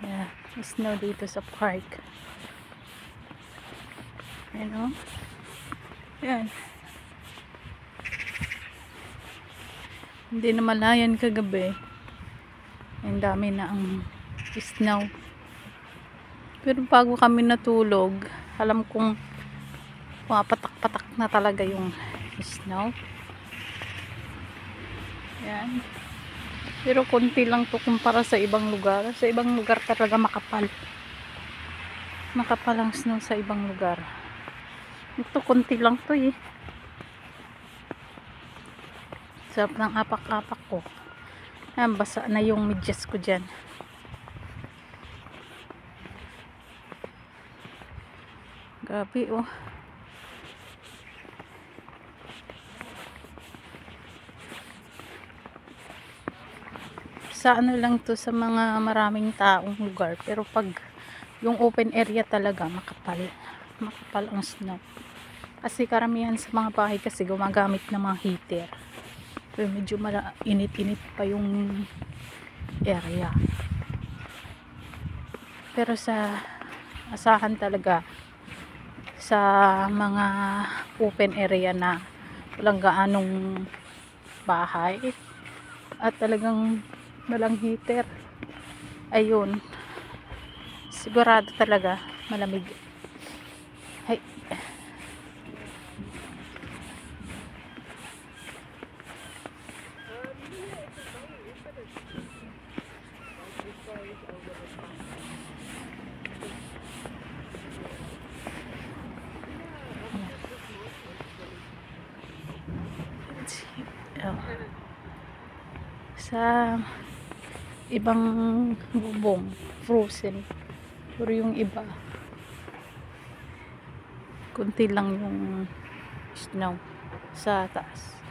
Yeah, snow dito sa park. Ayan o. Ayan. Hindi na malayan kagabi. Ang dami na ang snow. Pero bago kami natulog, alam kong patak-patak na talaga yung snow. Ayan. Pero konti lang to kumpara sa ibang lugar. Sa ibang lugar talaga makapal. Makapal ang snow sa ibang lugar. Ito konti lang to eh. Sarap ng apak-apak ko. Ayan, basa na yung medyas ko dyan. Grabe oh. Sa ano lang to, sa mga maraming taong lugar, pero pag yung open area talaga makapal ang snow, kasi karamihan sa mga bahay kasi gumagamit ng mga heater, pero medyo init-init pa yung area. Pero sa asahan talaga sa mga open area na walang gaanong bahay at talagang walang heater, ayun, sigurado talaga malamig. Hay. Oh. Sa ibang bubong frozen, pero yung iba kunti lang yung snow sa taas.